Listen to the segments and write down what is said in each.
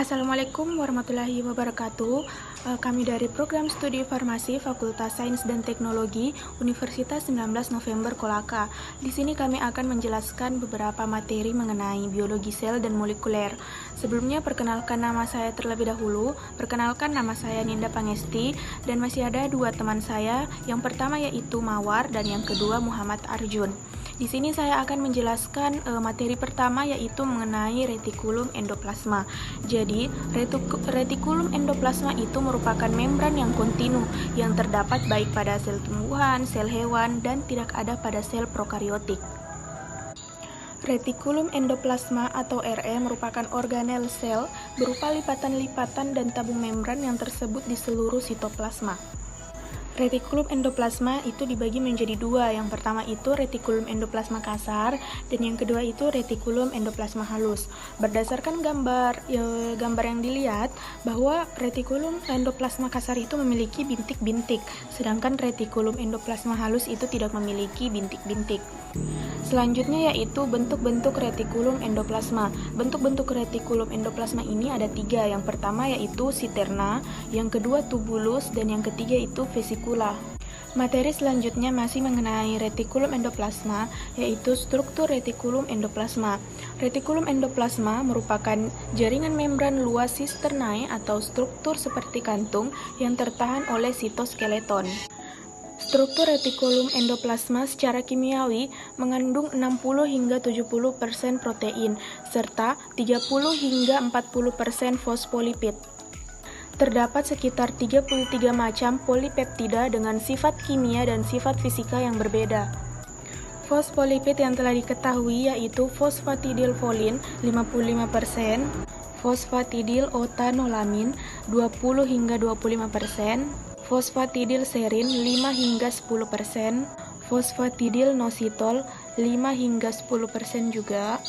Assalamualaikum warahmatullahi wabarakatuh. Kami dari Program Studi Farmasi Fakultas Sains dan Teknologi Universitas 19 November Kolaka. Di sini kami akan menjelaskan beberapa materi mengenai biologi sel dan molekuler. Sebelumnya perkenalkan nama saya terlebih dahulu. Perkenalkan, nama saya Ninda Pangesti dan masih ada dua teman saya. Yang pertama yaitu Mawar dan yang kedua Muhammad Arjun. Di sini saya akan menjelaskan materi pertama yaitu mengenai retikulum endoplasma. Jadi, retikulum endoplasma itu merupakan membran yang kontinu yang terdapat baik pada sel tumbuhan, sel hewan, dan tidak ada pada sel prokariotik. Retikulum endoplasma atau RE merupakan organel sel berupa lipatan-lipatan dan tabung membran yang tersebut di seluruh sitoplasma. Retikulum endoplasma itu dibagi menjadi dua. Yang pertama itu retikulum endoplasma kasar dan yang kedua itu retikulum endoplasma halus. Berdasarkan gambar yang dilihat bahwa retikulum endoplasma kasar itu memiliki bintik-bintik, sedangkan retikulum endoplasma halus itu tidak memiliki bintik-bintik. Selanjutnya yaitu bentuk-bentuk retikulum endoplasma. Bentuk-bentuk retikulum endoplasma ini ada tiga. Yang pertama yaitu siterna, yang kedua tubulus, dan yang ketiga itu vesikula. Materi selanjutnya masih mengenai retikulum endoplasma, yaitu struktur retikulum endoplasma. Retikulum endoplasma merupakan jaringan membran luas sisternae atau struktur seperti kantung yang tertahan oleh sitoskeleton. Struktur retikulum endoplasma secara kimiawi mengandung 60 hingga 70% protein serta 30 hingga 40% fosfolipid. Terdapat sekitar 33 macam polipeptida dengan sifat kimia dan sifat fisika yang berbeda. Fosfolipid yang telah diketahui yaitu fosfatidilfolin 55%, fosfatidilotanolamine 20 hingga 25%, fosfatidilserin 5 hingga 10%, fosfatidilnositol 5 hingga 10% juga,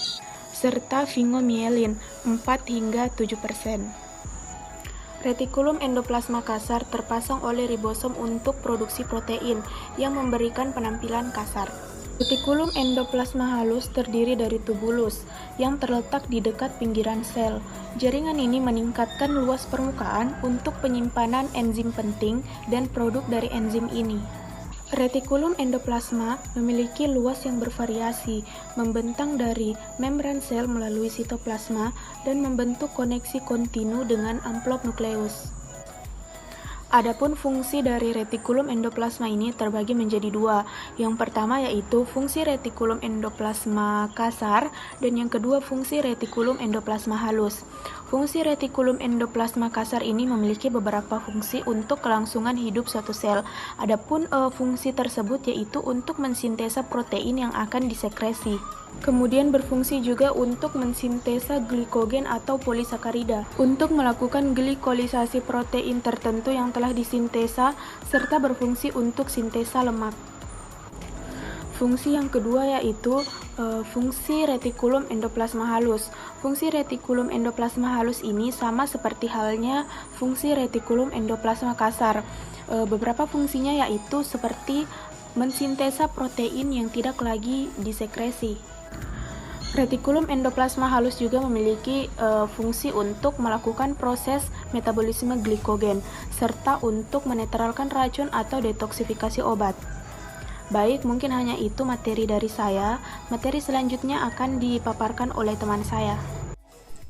serta vingomielin 4 hingga 7%. Retikulum endoplasma kasar terpasang oleh ribosom untuk produksi protein yang memberikan penampilan kasar. Retikulum endoplasma halus terdiri dari tubulus yang terletak di dekat pinggiran sel. Jaringan ini meningkatkan luas permukaan untuk penyimpanan enzim penting dan produk dari enzim ini. Retikulum endoplasma memiliki luas yang bervariasi, membentang dari membran sel melalui sitoplasma dan membentuk koneksi kontinu dengan amplop nukleus. Adapun fungsi dari retikulum endoplasma ini terbagi menjadi dua. Yang pertama yaitu fungsi retikulum endoplasma kasar dan yang kedua fungsi retikulum endoplasma halus. Fungsi retikulum endoplasma kasar ini memiliki beberapa fungsi untuk kelangsungan hidup suatu sel. Adapun fungsi tersebut yaitu untuk mensintesa protein yang akan disekresi. Kemudian berfungsi juga untuk mensintesa glikogen atau polisakarida, untuk melakukan glikolisasi protein tertentu yang telah disintesa, serta berfungsi untuk sintesa lemak. Fungsi yang kedua yaitu fungsi retikulum endoplasma halus. Fungsi retikulum endoplasma halus ini sama seperti halnya fungsi retikulum endoplasma kasar. Beberapa fungsinya yaitu seperti mensintesa protein yang tidak lagi disekresi. Retikulum endoplasma halus juga memiliki fungsi untuk melakukan proses metabolisme glikogen, serta untuk menetralkan racun atau detoksifikasi obat. Baik, mungkin hanya itu materi dari saya. Materi selanjutnya akan dipaparkan oleh teman saya.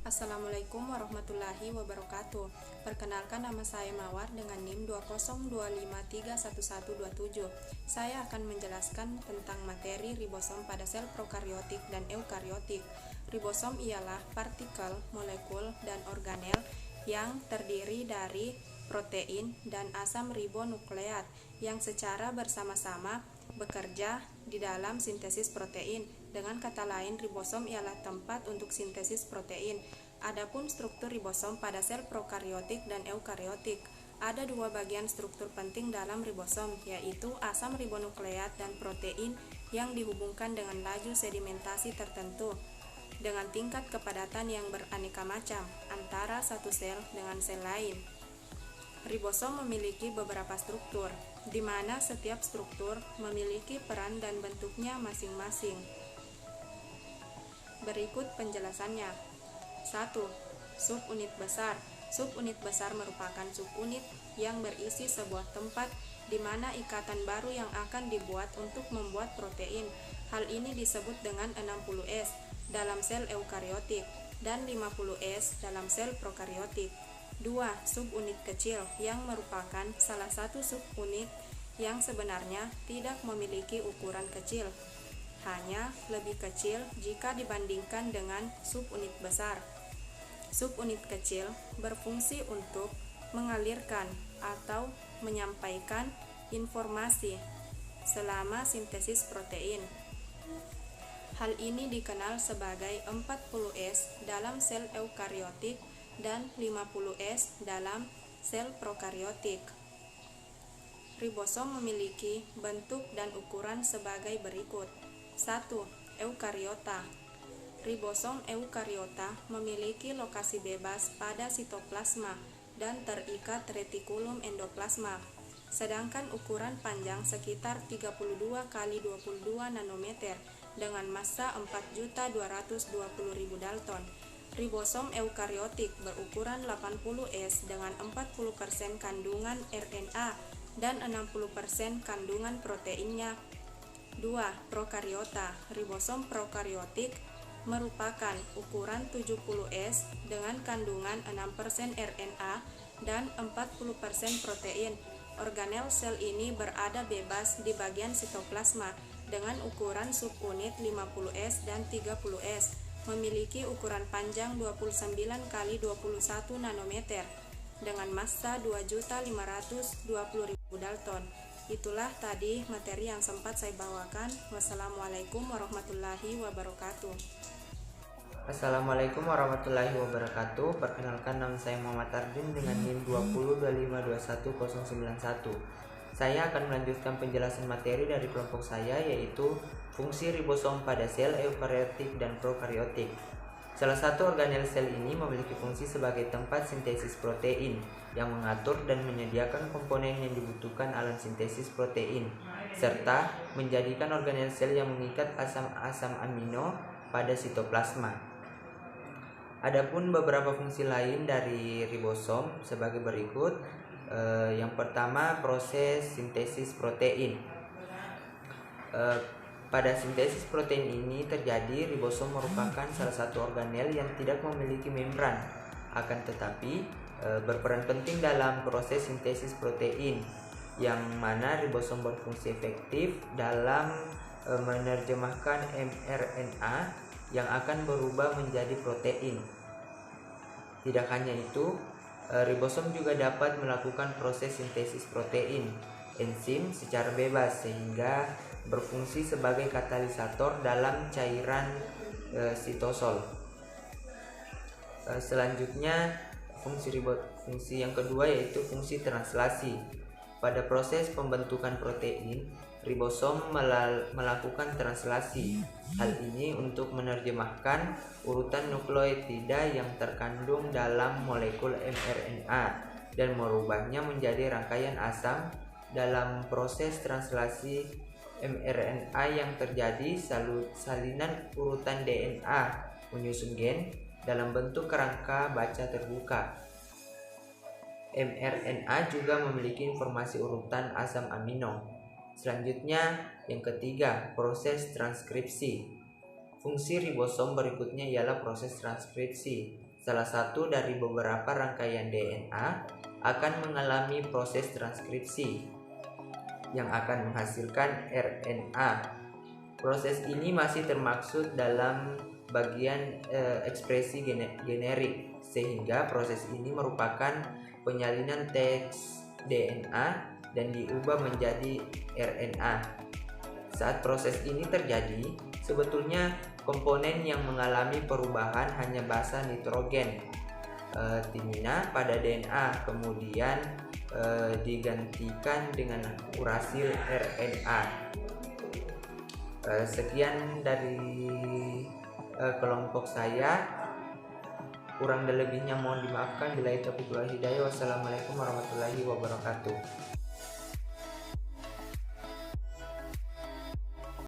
Assalamualaikum warahmatullahi wabarakatuh. Perkenalkan, nama saya Mawar dengan NIM 202531127. Saya akan menjelaskan tentang materi ribosom pada sel prokariotik dan eukariotik. Ribosom ialah partikel, molekul, dan organel yang terdiri dari protein dan asam ribonukleat yang secara bersama-sama bekerja di dalam sintesis protein. Dengan kata lain, ribosom ialah tempat untuk sintesis protein. Adapun struktur ribosom pada sel prokariotik dan eukariotik, ada dua bagian struktur penting dalam ribosom, yaitu asam ribonukleat dan protein yang dihubungkan dengan laju sedimentasi tertentu dengan tingkat kepadatan yang beraneka macam antara satu sel dengan sel lain. Ribosom memiliki beberapa struktur, di mana setiap struktur memiliki peran dan bentuknya masing-masing. Berikut penjelasannya. 1. Subunit besar. Subunit besar merupakan subunit yang berisi sebuah tempat di mana ikatan baru yang akan dibuat untuk membuat protein. Hal ini disebut dengan 60S dalam sel eukariotik dan 50S dalam sel prokariotik. 2. Subunit kecil yang merupakan salah satu subunit yang sebenarnya tidak memiliki ukuran kecil, hanya lebih kecil jika dibandingkan dengan subunit besar. Subunit kecil berfungsi untuk mengalirkan atau menyampaikan informasi selama sintesis protein. Hal ini dikenal sebagai 40S dalam sel eukariotik dan 50S dalam sel prokariotik. Ribosom memiliki bentuk dan ukuran sebagai berikut. 1. Eukariota. Ribosom eukariota memiliki lokasi bebas pada sitoplasma dan terikat retikulum endoplasma, sedangkan ukuran panjang sekitar 32 x 22 nanometer dengan massa 4.220.000 Dalton. Ribosom eukariotik berukuran 80S dengan 40% kandungan RNA dan 60% kandungan proteinnya. 2. Prokariota. Ribosom prokariotik merupakan ukuran 70S dengan kandungan 6% RNA dan 40% protein. Organel sel ini berada bebas di bagian sitoplasma dengan ukuran subunit 50S dan 30S. Memiliki ukuran panjang 29 x 21 nanometer dengan massa 2.520.000 Dalton. Itulah tadi materi yang sempat saya bawakan. Wassalamualaikum warahmatullahi wabarakatuh. Assalamualaikum warahmatullahi wabarakatuh. Perkenalkan, nama saya Muhammad Ardin dengan NIM 20252101. Saya akan melanjutkan penjelasan materi dari kelompok saya, yaitu fungsi ribosom pada sel eukariotik dan prokariotik. Salah satu organel sel ini memiliki fungsi sebagai tempat sintesis protein yang mengatur dan menyediakan komponen yang dibutuhkan alam sintesis protein, serta menjadikan organel sel yang mengikat asam-asam amino pada sitoplasma. Adapun beberapa fungsi lain dari ribosom sebagai berikut. Yang pertama, proses sintesis protein. Pada sintesis protein ini terjadi, ribosom merupakan salah satu organel yang tidak memiliki membran, akan tetapi berperan penting dalam proses sintesis protein, yang mana ribosom berfungsi efektif dalam menerjemahkan mRNA yang akan berubah menjadi protein. Tidak hanya itu, ribosom juga dapat melakukan proses sintesis protein enzim secara bebas sehingga berfungsi sebagai katalisator dalam cairan sitosol. Selanjutnya, fungsi yang kedua yaitu fungsi translasi. Pada proses pembentukan protein, ribosom melakukan translasi. Hal ini untuk menerjemahkan urutan nukleotida yang terkandung dalam molekul mRNA dan merubahnya menjadi rangkaian asam. Dalam proses translasi mRNA yang terjadi, salinan urutan DNA menyusun gen dalam bentuk kerangka baca terbuka. mRNA juga memiliki informasi urutan asam amino. Selanjutnya, yang ketiga, proses transkripsi. Fungsi ribosom berikutnya ialah proses transkripsi. Salah satu dari beberapa rangkaian DNA akan mengalami proses transkripsi yang akan menghasilkan RNA. Proses ini masih termaksud dalam bagian ekspresi generik, sehingga proses ini merupakan penyalinan teks DNA dan diubah menjadi RNA. Saat proses ini terjadi, sebetulnya komponen yang mengalami perubahan hanya basa nitrogen timina pada DNA, kemudian digantikan dengan urasil RNA. Sekian dari kelompok saya. Kurang dan lebihnya mohon dimaafkan. Billahi taufiq wal hidayah. Wassalamualaikum warahmatullahi wabarakatuh.